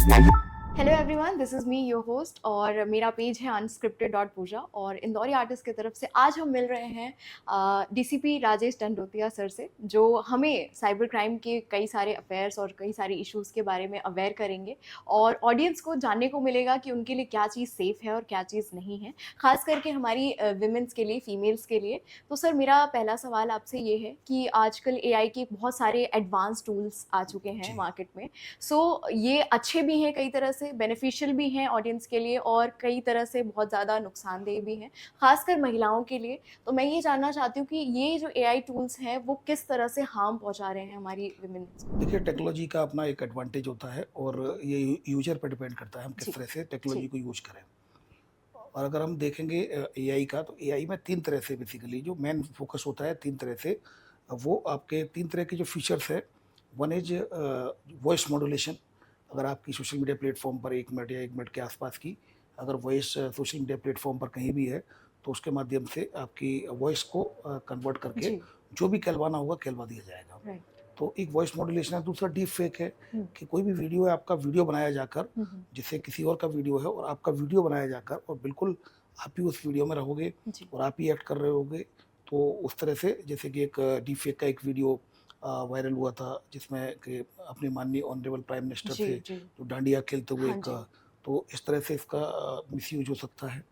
Hello everyone, this is me your host और मेरा page है अनस्क्रिप्टेड डॉट पूजा। और इंदौरी आर्टिस्ट की तरफ से आज हम मिल रहे हैं डीसीपी राजेश दंडोतिया सर से, जो हमें साइबर क्राइम के कई सारे अफेयर्स और कई सारे इश्यूज़ के बारे में अवेयर करेंगे और ऑडियंस को जानने को मिलेगा कि उनके लिए क्या चीज़ सेफ़ है और क्या चीज़ नहीं है, ख़ास करके हमारी विमेंस के लिए, फीमेल्स के लिए। तो सर, मेरा पहला सवाल आपसे ये है कि आजकल एआई के बहुत सारे एडवांस टूल्स आ चुके हैं जी, मार्केट में। ये अच्छे भी हैं, कई तरह से बेनिफिशियल भी हैं ऑडियंस के लिए, और कई तरह से बहुत ज़्यादा नुकसानदेह भी हैं, खासकर महिलाओं के लिए। तो मैं ये जानना चाहती हूँ कि ये जो एआई टूल्स हैं वो किस तरह से हार्म पहुंचा रहे हैं हमारी वुमेन्स को। देखिए टेक्नोलॉजी का अपना एक एडवांटेज होता है और ये यूज़र पे डिपेंड करता है हम जी। किस तरह से जी। टेक्नोलॉजी को यूज़ करें। और अगर हम देखेंगे एआई का, तो एआई में 3 तरह से बेसिकली जो मेन फ़ोकस होता है 3 तरह से। वो आपके 3 तरह के जो फीचर्स है, वन इज़ वॉइस मॉड्यूलेशन। अगर आपकी सोशल मीडिया प्लेटफ़ॉर्म पर 1 मिनट या 1 मिनट के आस-पास की अगर वॉइस सोशल मीडिया प्लेटफ़ॉर्म पर कहीं भी है, तो उसके माध्यम से आपकी वॉइस को कन्वर्ट करके जी। जो भी कहलवाना होगा कहलवा दिया जाएगा। राइट। तो एक वॉइस मॉड्यूलेशन है, दूसरा डीप फेक है हम्म। कि कोई भी वीडियो है आपका वीडियो बनाया जाकर, हम्म। जैसे किसी और का वीडियो है और आपका वीडियो बनाया जाकर और बिल्कुल आप ही उस वीडियो में रहोगे जी। और आप ही एक्ट कर रहे होगे। तो उस तरह से जैसे कि एक डीप फेक का एक वीडियो वायरल हुआ था जिसमें कि अपने माननीय ऑनरेबल प्राइम मिनिस्टर जी। थे जी। जो डांडिया खेलते हुए हाँ एक जी। तो इस तरह से इसका मिसयूज हो सकता है।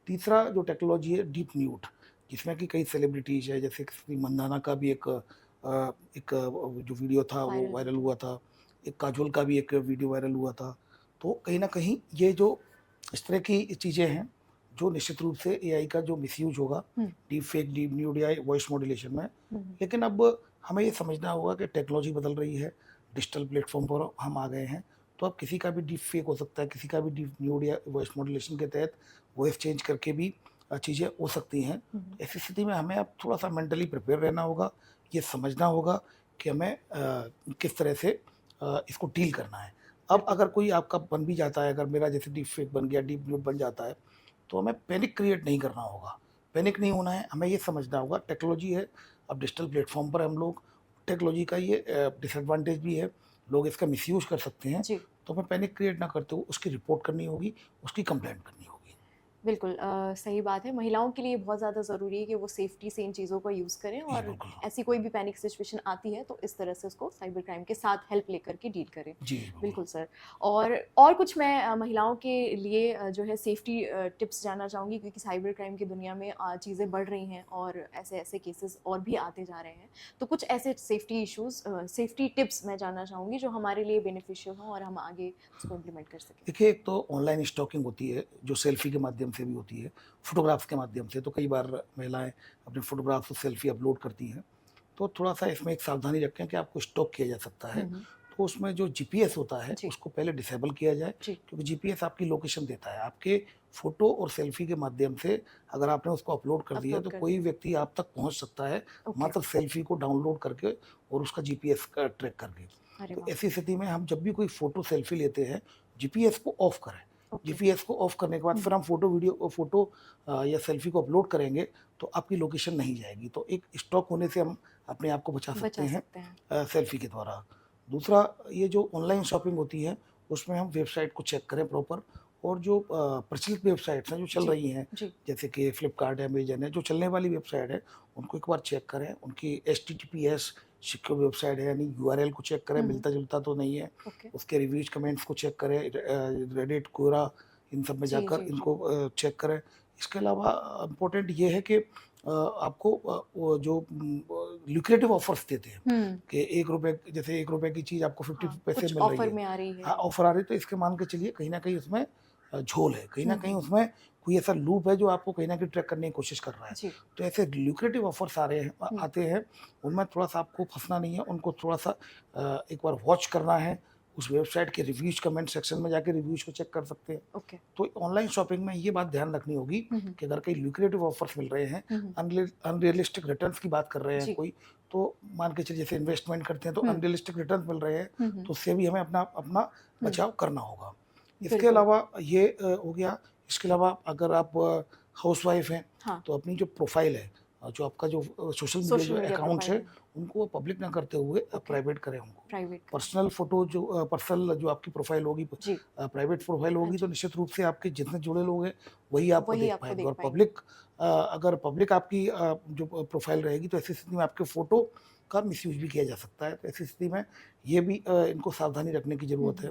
तीसरा जो टेक्नोलॉजी है डीप न्यूड, जिसमें कि कई सेलिब्रिटीज़ है, जैसे किसी मंदाना का भी जो वीडियो था वो वायरल वायरल वीडियो। हुआ था, एक काजोल का भी एक वीडियो वायरल हुआ था। तो कहीं न कहीं ये जो इस तरह की चीज़ें हैं, जो निश्चित रूप से एआई का जो मिसयूज़ होगा, हम्म। डीप फेक, डीप न्यूड या वॉइस मॉड्यूलेशन में। हम्म। लेकिन अब हमें ये समझना होगा कि टेक्नोलॉजी बदल रही है, डिजिटल प्लेटफ़ॉर्म पर हम आ गए हैं, तो अब किसी का भी डीप फेक हो सकता है, किसी का भी डीप न्यूड या वॉइस मॉड्यूलेशन के तहत वॉइस चेंज करके भी चीज़ें हो सकती हैं। हम्म। ऐसी स्थिति में हमें अब थोड़ा-सा मेंटली प्रिपेयर रहना होगा, ये समझना होगा कि हमें किस तरह से इसको डील करना है। अब बिल्कुल। अगर कोई आपका बन भी जाता है, अगर मेरा जैसे डीप फेक बन गया, डीप न्यूड बन जाता है, तो हमें पैनिक क्रिएट नहीं करना होगा। पैनिक नहीं होना है, हमें ये समझना होगा टेक्नोलॉजी है, अब डिजिटल प्लेटफ़ॉर्म पर हम लोग, टेक्नोलॉजी का ये डिसएडवांटेज भी है, लोग इसका मिसयूज़ कर सकते हैं, जी। तो हमें पैनिक क्रिएट ना करते हुए उसकी रिपोर्ट करनी होगी, उसकी कंप्लेंट करनी होगी। बिल्कुल सही बात है। महिलाओं के लिए बहुत ज़्यादा ज़रूरी है कि वो सेफ्टी से इन चीज़ों का यूज़ करें, जी, और बिल्कुल। ऐसी कोई भी पैनिक सिचुएशन आती है तो इस तरह से उसको साइबर क्राइम के साथ हेल्प लेकर के डील करें। जी, बिल्कुल। बिल्कुल सर। और कुछ मैं महिलाओं के लिए जो है सेफ्टी टिप्स जानना चाहूँगी, क्योंकि साइबर क्राइम की दुनिया में चीज़ें बढ़ रही हैं और ऐसे-ऐसे केसेस और भी आते जा रहे हैं। तो कुछ ऐसे सेफ्टी टिप्स मैं जानना चाहूँगी जो हमारे लिए बेनिफिशियल हों और हम आगे उसको इम्प्लीमेंट कर सकें। देखिए, एक तो ऑनलाइन स्टॉकिंग होती है, जो सेल्फ़ी के माध्यम से भी होती है, फ़ोटोग्राफ्स के माध्यम से। तो कई बार महिलाएँ अपने फ़ोटोग्राफ्स और सेल्फ़ी अपलोड करती हैं, तो थोड़ा-सा इसमें एक सावधानी रखें कि आपको स्टॉक किया जा सकता है। हुँ, हुँ। तो उसमें जो जीपीएस होता है, जी। उसको पहले डिसेबल किया जाए, जी। क्योंकि जीपीएस आपकी लोकेशन देता है। आपके फ़ोटो और सेल्फ़ी के माध्यम से अगर आपने उसको अपलोड कर दिया, अपलोड तो कर कोई दिया। व्यक्ति आप तक पहुँच सकता है, ओके। मात्र सेल्फ़ी को डाउनलोड करके और उसका जीपीएस का ट्रैक करके। अरे तो वाह! ऐसी स्थिति में हम जब भी कोई फ़ोटो, सेल्फ़ी लेते हैं, जीपीएस को ऑफ करें। ओके। जीपीएस को ऑफ करने के बाद हुँ। फिर हम फ़ोटो या सेल्फ़ी को अपलोड करेंगे, तो आपकी लोकेशन नहीं जाएगी। तो एक स्टॉक होने से हम अपने आप को बचा सकते बचा हैं सकते हैं। सेल्फ़ी के द्वारा। दूसरा, ये जो ऑनलाइन शॉपिंग होती है, उसमें हम वेबसाइट को चेक करें प्रॉपर, और जो प्रचलित वेबसाइट्स हैं, जो चल जी। रही हैं, जी। जैसे कि फ्लिपकार्ट है, अमेज़न है, जो चलने वाली वेबसाइट है, उनको एक बार चेक करें। उनकी एचटीटीपीएस सिक्योर वेबसाइट है, यानी यूआरएल को चेक करें, हुँ, हुँ। मिलता-जुलता तो नहीं है। ओके। उसके रिव्यूज़, कमेंट्स को चेक करें, रेडिट, क्वोरा, इन सब में जी, जाकर जी, जी। इनको चेक करें। इसके अलावा इम्पोर्टेंट ये है कि आपको वो जो ल्यूक्रेटिव ऑफ़र्स देते हैं हुँ। कि ₹1 जैसे ₹1 की चीज़ आपको 50 हाँ, पैसे कुछ मिल रही ऑफ़र है। में आ रही हाँ, है। ऑफ़र आ रही है, तो इसके मान के चलिए कहीं न कहीं उसमें झोल है। कहीं न हुँ, कहीं हुँ। उसमें कोई ऐसा लूप है जो आपको कहीं न कहीं ट्रैक करने की कोशिश कर रहा है। जी। तो ऐसे ल्यूक्रेटिव ऑफ़र्स आ रहे हैं हुँ। आते हैं, उनमें थोड़ा-सा आपको फँसना नहीं है, उनको थोड़ा-सा एक बार वॉच करना है। उस वेबसाइट के रिव्यूज़, कमेंट सेक्शन में जाके रिव्यूज़ को चेक कर सकते हैं। ओके। तो ऑनलाइन शॉपिंग में ये बात ध्यान रखनी होगी हुँ, हुँ। कि अगर कहीं ल्यूक्रेटिव ऑफ़र्स मिल रहे हैं, हुँ, हुँ। अनरियलिस्टिक रिटर्न्स की बात कर रहे हैं जी। कोई, तो मान के चलिए जैसे इन्वेस्टमेंट करते हैं तो हुँ। अनरियलिस्टिक रिटर्न्स मिल रहे हैं, हुँ, हुँ। तो उससे भी हमें अपना अपना हुँ। बचाव करना होगा। इसके बिल्कुल। अलावा ये हो गया, इसके अलावा अगर आप हाउसवाइफ़ हैं, हाँ, तो अपनी जो प्रोफ़ाइल है, जो आपका जो सोशल मीडिया सोशल जो मीडिया अकाउंट्स प्रोफ़ाइल हैं, है। उनको पब्लिक ना करते हुए ओके, प्राइवेट करें उनको। प्राइवेट करें। पर्सनल फ़ोटो जो पर्सनल जो आपकी प्रोफ़ाइल होगी जी, प्राइवेट प्रोफ़ाइल हाँ होगी तो जी, निश्चित रूप से आपके जितने जुड़े लोग हैं, वही आपको वही देख आपको पाएँगे देख और पाएँगे। अगर पब्लिक आपकी जो प्रोफ़ाइल रहेगी तो ऐसी स्थिति में आपके फ़ोटो का मिसयूज़ भी किया जा सकता है। तो ऐसी स्थिति में ये भी इनको सावधानी रखने की हुँ, ज़रूरत हुँ, है।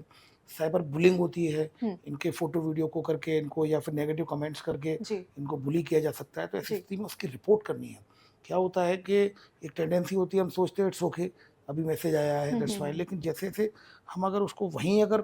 साइबर बुलिंग होती है, हुँ, इनके फ़ोटो वीडियो को करके इनको या फिर नेगेटिव कमेंट्स करके जी, इनको बुली किया जा सकता है, तो ऐसी जी, स्थिति में उसकी रिपोर्ट करनी है। क्या होता है कि एक टेंडेंसी होती है, हम सोचते हैं इट्स ओके, अभी मैसेज आया है हुँ, दैट्स हुँ, फाइन, हुँ। लेकिन जैसे-जैसे हम अगर उसको वहीं अगर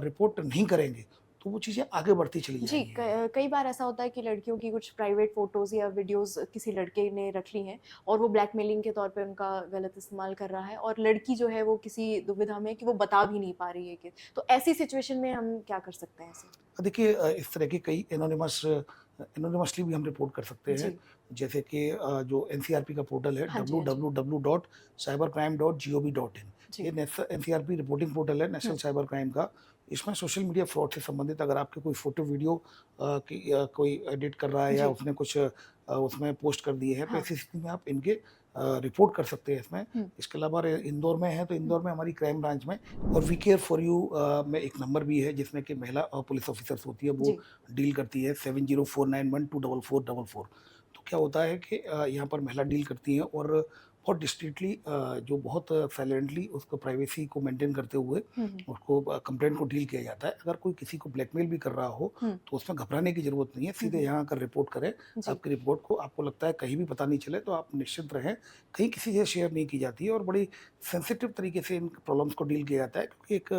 रिपोर्ट नहीं करेंगे, तो वो चीज़ें आगे बढ़ती चली जी, जाएँगी। कई बार ऐसा होता है कि लड़कियों की कुछ प्राइवेट फ़ोटोज़ या वीडियोज़ किसी लड़के ने रख ली हैं और वो ब्लैकमेलिंग के तौर पे उनका गलत इस्तेमाल कर रहा है और लड़की जो है वो किसी दुविधा में है कि वो बता भी नहीं पा रही है कि तो ऐसी सिचुएशन में हम क्या कर सकते हैं ऐसे? देखिए इस तरह के कई एनोनिमसली भी हम रिपोर्ट कर सकते हैं। जी, जैसे कि जो एनसीआरपी का पोर्टल है हाँ जी, हाँ जी। www.cybercrime.gov.in, जी, ये एनसीआरपी रिपोर्टिंग पोर्टल है नेशनल हुँ, साइबर क्राइम का। इसमें सोशल मीडिया फ्रॉड से संबंधित अगर आपके कोई फ़ोटो वीडियो कोई एडिट कर रहा है या जी, उसने कुछ उसमें पोस्ट कर दिए हैं, तो हाँ, ऐसी स्थिति में आप इनके रिपोर्ट कर सकते हैं इसमें। हुँ, इसके अलावा इंदौर में है तो हुँ, इंदौर में हमारी क्राइम ब्रांच में और वी केयर फॉर यू में एक नंबर भी है जिसमें कि महिला पुलिस ऑफिसर्स होती है, वो जी, डील करती है 7049124444। तो क्या होता है कि यहाँ पर महिला डील करती हैं और बहुत डिस्क्रीटली जो बहुत साइलेंटली उसको प्राइवेसी को मेंटेन करते हुए हुँ, हुँ, उसको कंप्लेंट को डील किया जाता है। अगर कोई किसी को ब्लैकमेल भी कर रहा हो हुँ, तो उसमें घबराने की ज़रूरत नहीं है, हुँ, सीधे हुँ, यहाँ आकर रिपोर्ट करें। जी, आपकी रिपोर्ट को आपको लगता है कहीं भी पता नहीं चले तो आप निश्चिंत रहें, कहीं किसी से शेयर नहीं की जाती है और बड़ी सेंसिटिव तरीके से इन प्रॉब्लम्स को डील किया जाता है क्योंकि एक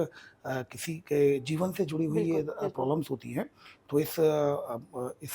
किसी के जीवन से जुड़ी हुई ये बिल्कुल, बिल्कुल। प्रॉब्लम्स होती हैं। तो इस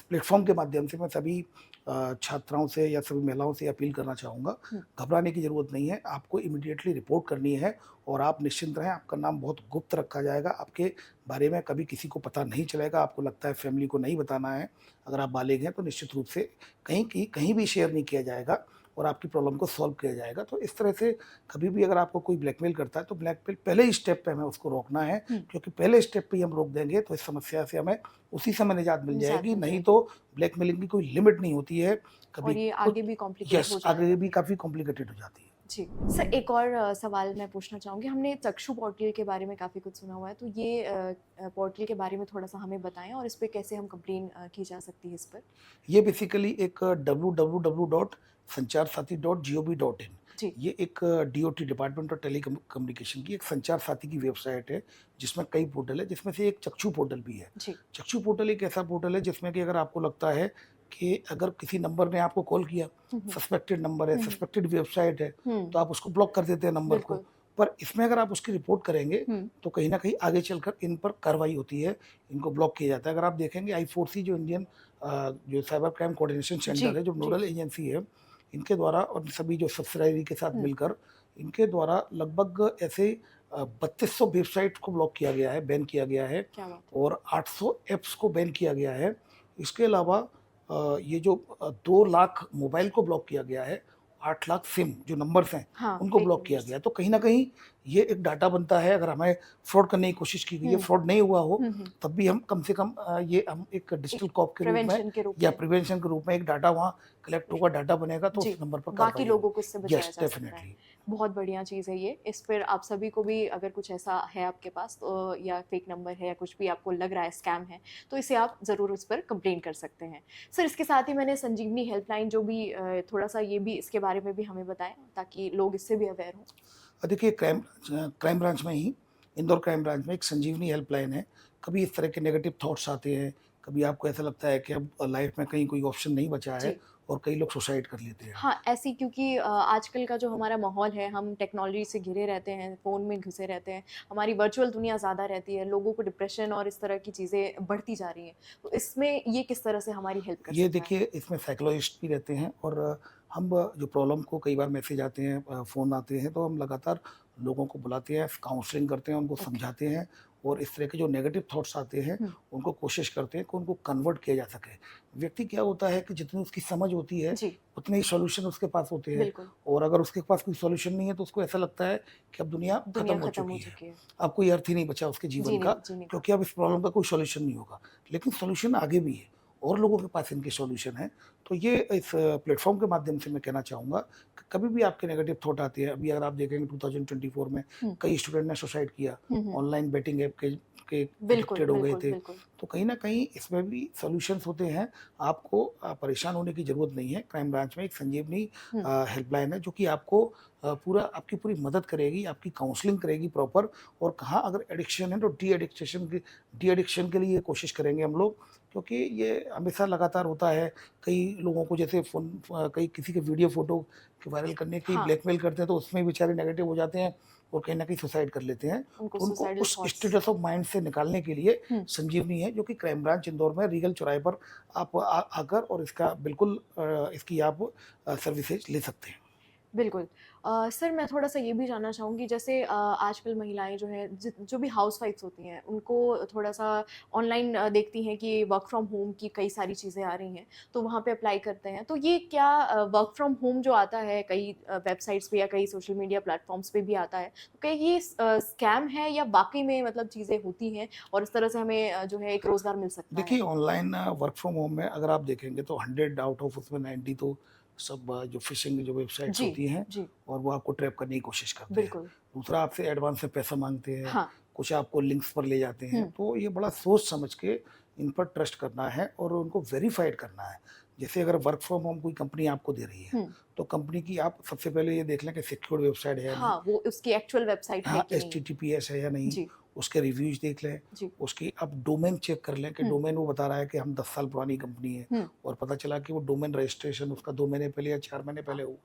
प्लेटफ़ॉर्म के माध्यम से मैं सभी छात्राओं से या सभी महिलाओं से अपील करना चाहूँगा, हुँ, घबराने की ज़रूरत नहीं है, आपको इमीडिएटली रिपोर्ट करनी है और आप निश्चिंत रहें, आपका नाम बहुत गुप्त रखा जाएगा, आपके बारे में कभी किसी को पता नहीं चलेगा, आपको लगता है फैमिली को नहीं बताना है, अगर आप बालिग हैं तो निश्चित रूप से कहीं भी शेयर नहीं किया जाएगा और आपकी प्रॉब्लम को सॉल्व किया जाएगा। तो इस तरह से कभी भी अगर आपको कोई ब्लैकमेल करता है, तो ब्लैकमेल पहले ही स्टेप पे हमें उसको रोकना है, हुँ, क्योंकि पहले स्टेप पे ही हम रोक देंगे तो इस समस्या से हमें उसी समय निजात मिल निज़ात जाएगी, मिल नहीं जाएगी तो ब्लैकमेलिंग की कोई लिमिट नहीं होती है, कभी और ये कुछ आगे भी कॉम्प्लिकेट यस, हो आगे जाएगा भी फिर। काफ़ी कॉम्प्लिकेटेड हो जाती है। जी। सर एक और सवाल मैं पूछना चाहूँगी, हमने चक्षु पोर्टल के बारे में काफ़ी कुछ सुना हुआ है, तो ये पोर्टल के बारे में थोड़ा-सा हमें बताएँ और इस पे कैसे हम कंप्लेन की जा सकती है इस पर? ये बेसिकली एक www.sancharsati.gov.in, जी, ये एक डीओटी डिपार्टमेंट ऑफ टेलीकम्युनिकेशन की एक संचार साथी की वेबसाइट है, जिसमें कई पोर्टल है, जिसमें से एक चक्षु पोर्टल भी है। जी। चक्षु पोर्टल एक ऐसा पोर्टल है जिसमें कि अगर आपको लगता है कि अगर किसी नंबर ने आपको कॉल किया, हुँ, हुँ। सस्पेक्टेड नंबर है, हुँ, हुँ। सस्पेक्टेड वेबसाइट है, हुँ, तो आप उसको ब्लॉक कर देते हैं नंबर को। बिल्कुल। पर इसमें अगर आप उसकी रिपोर्ट करेंगे, हुँ, तो कहीं न कहीं आगे चलकर इन पर कार्रवाई होती है, इनको ब्लॉक किया जाता है। अगर आप देखेंगे आई4सी जो इंडियन जो साइबर क्राइम कोऑर्डिनेशन जी, सेंटर है, जो जी। नोडल एजेंसी है, इनके द्वारा और सभी जो सब्सिडायरी के साथ हुँ, मिलकर इनके द्वारा लगभग ऐसे 3200 वेबसाइट को ब्लॉक किया गया है, बैन किया गया है क्या बात है। और 800 ऐप्स को बैन किया गया है। इसके अलावा ये जो 2 लाख मोबाइल को ब्लॉक किया गया है, 8 लाख सिम जो नंबर्स हैं, हाँ, उनको फेक ब्लॉक किया नंबर्स। गया है। तो कहीं न कहीं ये एक डाटा बनता है, अगर हमें फ्रॉड करने की कोशिश की गई है, हुँ, फ्रॉड नहीं हुआ हो, हुँ, हुँ। तब भी हम कम से कम ये हम एक एक डिजिटल कॉप के रूप में प्रिवेंशन के रूप या में प्रिवेंशन के रूप में एक डाटा वहाँ कलेक्ट होगा, डाटा बनेगा तो जी, उस नंबर पर बाकी कार्रवाई लोगों होगी। को इससे बचाया येस, जा सकता है। डेफ़िनिटली। बहुत बढ़िया चीज़ है ये। इस पर आप सभी को भी अगर कुछ ऐसा है आपके पास या फ़ेक नंबर है या कुछ भी आपको लग रहा है स्कैम है, तो इसे आप ज़रूर उस पर कंप्लेन कर सकते हैं। सर इसके साथ ही मैंने संजीवनी हेल्पलाइन जो भी थोड़ा-सा ये भी इसके बारे में भी हमें बताएँ ताकि लोग इससे भी अवेयर हों। देखिए क्राइम ब्रांच में ही, इंदौर क्राइम ब्रांच में एक संजीवनी हेल्पलाइन है। कभी इस तरह के नेगेटिव थॉट्स आते हैं, कभी आपको ऐसा लगता है कि अब लाइफ़ में कहीं कोई ऑप्शन नहीं बचा है जी। और कई लोग सुसाइड कर लेते हैं। हाँ, ऐसी क्योंकि आजकल का जो हमारा माहौल है, हम टेक्नोलॉजी से घिरे रहते हैं, फ़ोन में घुसे रहते हैं, हमारी वर्चुअल दुनिया ज़्यादा रहती है, लोगों को डिप्रेशन और इस तरह की चीज़ें बढ़ती जा रही हैं। तो इसमें ये किस तरह से हमारी हेल्प कर ये सकता है? देखिए इसमें साइकोलॉजिस्ट भी रहते हैं और हम जो प्रॉब्लम को कई बार मैसेज आते हैं फ़ोन आते हैं तो हम लगातार लोगों को बुलाते हैं, काउंसलिंग करते हैं, उनको ओके। समझाते हैं और इस तरह के जो नेगेटिव थॉट्स आते हैं, हुँ, उनको कोशिश करते हैं कि उनको कन्वर्ट किया जा सके। व्यक्ति क्या होता है कि जितनी उसकी समझ होती है, जी, उतने ही सॉल्यूशन उसके पास होते हैं बिल्कुल। और अगर उसके पास कोई सॉल्यूशन नहीं है तो उसको ऐसा लगता है कि अब दुनिया खत्म दुनिया हो खत्म हो चुकी है। चुकी है, अब कोई अर्थ ही नहीं बचा उसके जीवन का, जीने का। क्योंकि अब इस प्रॉब्लम का कोई सॉल्यूशन नहीं होगा। लेकिन सॉल्यूशन आगे भी है और लोगों के पास इनके सॉल्यूशन है। तो ये इस प्लेटफॉर्म के माध्यम से मैं कहना चाहूँगा कि कभी भी आपके नेगेटिव थॉट आते हैं, अभी अगर आप देखेंगे 2024 में कई स्टूडेंट ने सुसाइड किया, ऑनलाइन बेटिंग ऐप के एडिक्टेड हो गए थे। तो कहीं ना कहीं इसमें भी सॉल्यूशंस होते हैं। आपको परेशान होने की ज़रूरत नहीं है। क्राइम ब्रांच में एक संजीवनी हेल्पलाइन है जो कि आपको आपकी पूरी मदद करेगी, आपकी काउंसलिंग करेगी प्रॉपर। और कहाँ अगर एडिक्शन है तो डी एडिक्शन के लिए कोशिश करेंगे हम लोग, क्योंकि ये हमेशा लगातार होता है। कई लोगों को जैसे कई किसी के वीडियो फोटो वायरल करने की ब्लैकमेल करते हैं, तो उसमें बेचारे नेगेटिव हो जाते हैं और कहीं ना कहीं सुसाइड कर लेते हैं। उनको उस स्टेटस ऑफ माइंड से निकालने के लिए संजीवनी है, जो कि क्राइम ब्रांच इंदौर में रीगल चौराहे पर आप आकर और इसका बिल्कुल इसकी आप सर्विसेज ले सकते हैं। बिल्कुल। सर मैं थोड़ा-सा ये भी जानना चाहूँगी, जैसे आजकल महिलाएँ जो हैं जो भी हाउसवाइफ्स होती हैं, उनको थोड़ा-सा ऑनलाइन देखती हैं कि वर्क फ्रॉम होम की कई सारी चीज़ें आ रही हैं, तो वहाँ पे अप्लाई करते हैं। तो ये क्या वर्क फ्रॉम होम जो आता है कई वेबसाइट्स पे या कई सोशल मीडिया प्लेटफ़ॉर्म्स पे भी आता है, तो क्या ये स्कैम है या वाक़ई में मतलब चीज़ें होती हैं और इस तरह से हमें जो है एक रोज़गार मिल सकता है? देखिए, ऑनलाइन वर्क फ्रॉम होम में अगर आप देखेंगे तो 100 आउट ऑफ उसमें 90 तो सब जो फ़िशिंग जो वेबसाइट्स होती हैं, और वो आपको ट्रैप करने की कोशिश करते हैं। दूसरा, आपसे एडवांस में पैसा माँगते हैं, कुछ आपको लिंक्स पर ले जाते हैं। तो ये बड़ा सोच समझ के इन पर ट्रस्ट करना है और उनको वेरीफाइड करना है। जैसे अगर वर्क फ्रॉम होम कोई कंपनी आपको दे रही है, तो कंपनी की आप सबसे पहले ये देख लें कि सिक्योर्ड वेबसाइट है या नहीं। वो उसकी एक्चुअल वेबसाइट है कि नहीं। HTTPS है या नहीं, उसके रिव्यूज देख लें, उसकी आप डोमेन चेक कर लें कि डोमेन वो बता रहा है कि हम 10 साल पुरानी कंपनी है, और पता चला कि वो डोमेन रजिस्ट्रेशन उसका 2 महीने पहले या 4 महीने पहले हो।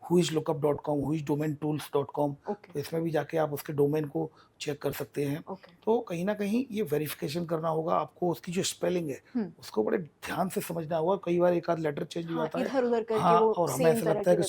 whoislookup.com, whoisdomaintools.com, तो इसमें भी जाके आप उसके डोमेन को चेक कर सकते हैं। तो कहीं ना कहीं ये वेरिफिकेशन करना होगा आपको। उसकी जो स्पेलिंग है उसको बड़े ध्यान से समझना होगा। कई बार एक आध लेटर चेंज हो जाता है, इधर-उधर करके वो और हमें ऐसा लगता है कि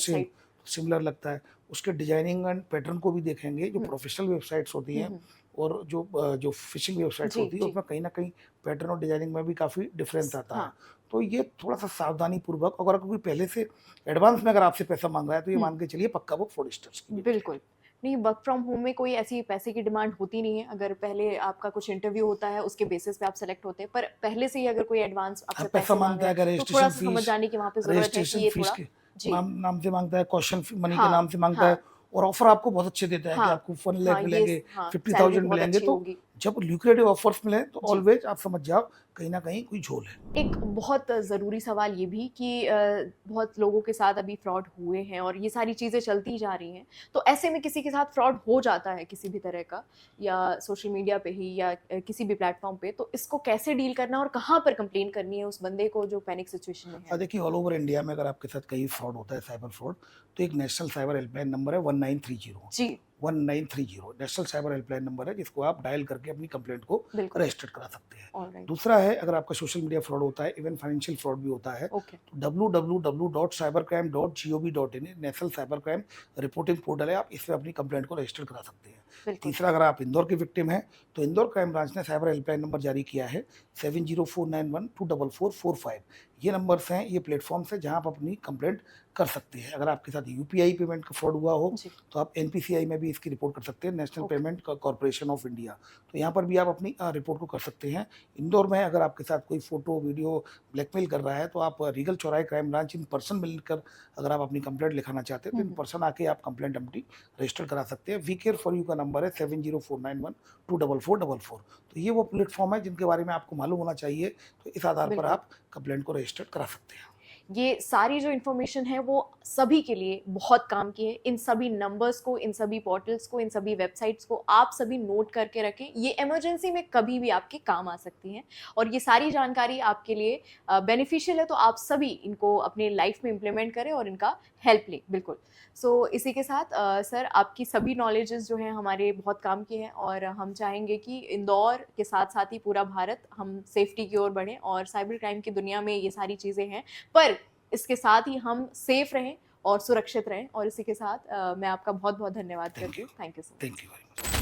सिमिलर लगता है। उसके डिजाइनिंग एंड पैटर्न को भी देखेंगे। जो प्रोफेशनल वेबसाइट्स होती हैं और जो फिशिंग वेबसाइट्स होती है, उसमें कहीं ना कहीं पैटर्न और डिजाइनिंग में भी काफ़ी डिफरेंस आता है। तो ये थोड़ा सा सावधानी पूर्वक, अगर कोई पहले से एडवांस में अगर आपसे पैसा मांग रहा है, तो ये मान के चलिए पक्का वो फ्रॉडस्टर्स की। बिल्कुल नहीं, वर्क फ्रॉम होम में कोई ऐसी पैसे की डिमांड होती नहीं है। अगर पहले आपका कुछ इंटरव्यू होता है, उसके बेसिस पे आप सेलेक्ट होते हैं, पर पहले से ही अगर कोई एडवांस आपसे पैसा मांगता है, तो थोड़ा सा समझ जाने की वहाँ पे जरूरत है कि ये थोड़ा नाम से मांगता है, क्वेश्चन मनी के नाम से मांगता है, और ऑफर आपको बहुत अच्छे देता है कि आपको 1 लाख मिलेंगे, 50,000 मिलेंगे। तो जब ल्यूक्रेटिव ऑफर्स मिले तो ऑलवेज आप समझ जाओ कहीं ना कहीं कोई झोल है। एक बहुत ज़रूरी सवाल ये भी कि बहुत लोगों के साथ अभी फ्रॉड हुए हैं और ये सारी चीज़ें चलती जा रही हैं, तो ऐसे में किसी के साथ फ्रॉड हो जाता है किसी भी तरह का, या सोशल मीडिया पे ही या किसी भी प्लेटफॉर्म पे, तो इसको कैसे डील करना और कहाँ पर कंप्लेन करनी है उस बंदे को जो पैनिक सिचुएशन में है? देखिए, ऑल ओवर इंडिया में अगर आपके साथ कहीं फ्रॉड होता है, साइबर फ्रॉड, तो एक नेशनल साइबर हेल्पलाइन नंबर है 1930। 1930 नेशनल साइबर हेल्पलाइन नंबर है, जिसको आप डायल करके अपनी कंप्लेंट को रजिस्टर करा सकते हैं। दूसरा है, अगर आपका सोशल मीडिया फ्रॉड होता है, इवन फाइनेंशियल फ्रॉड भी होता है, तो www.cybercrime.gov.in national cyber crime reporting portal है, आप इसमें अपनी कंप्लेंट को रजिस्टर करा सकते हैं। तीसरा, अगर आप इंदौर के विक्टिम हैं, तो इंदौर क्राइम ब्रांच ने साइबर हेल्पलाइन नंबर जारी किया है 7049124445। ये नंबर्स हैं, ये प्लेटफॉर्म्स हैं जहां आप अपनी कंप्लेंट कर सकते हैं। अगर आपके साथ यूपीआई पेमेंट का फ्रॉड हुआ हो, तो आप एनपीसीआई में भी इसकी रिपोर्ट कर सकते हैं, national payment corporation of India. तो यहाँ पर भी आप अपनी रिपोर्ट को कर सकते हैं। इंदौर में अगर आपके साथ कोई फोटो वीडियो ब्लैकमेल कर रहा है, तो आप रीगल चौराहे क्राइम ब्रांच इन पर्सन मिलकर अगर आप अपनी कंप्लेंट लिखाना चाहते हैं, तो इन पर्सन आके आप कंप्लेंट अपनी रजिस्टर करा सकते हैं। वी केयर फॉर यू का नंबर है 7049124444। तो ये वो प्लेटफॉर्म है जिनके बारे में आपको मालूम होना चाहिए, तो इस आधार पर आप कंप्लेंट को रजिस्टर करा सकते हैं। ये सारी जो इन्फॉर्मेशन है वो सभी के लिए बहुत काम की है। इन सभी नंबर्स को, इन सभी पोर्टल्स को, इन सभी वेबसाइट्स को आप सभी नोट करके रखें। ये इमरजेंसी में कभी भी आपके काम आ सकती हैं और ये सारी जानकारी आपके लिए बेनिफिशियल है, तो आप सभी इनको अपने लाइफ में इम्प्लीमेंट करें और इनका हेल्प लें। बिल्कुल। इसी के साथ सर, आपकी सभी नॉलेजेस जो हैं हमारे बहुत काम की हैं और हम चाहेंगे कि इंदौर के साथ साथ ही पूरा भारत हम सेफ्टी की ओर बढ़ें। और साइबर क्राइम की दुनिया में ये सारी चीज़ें हैं, पर इसके साथ ही हम सेफ रहें और सुरक्षित रहें। और इसी के साथ मैं आपका बहुत बहुत धन्यवाद करती हूँ। Thank you so much. Thank you very much.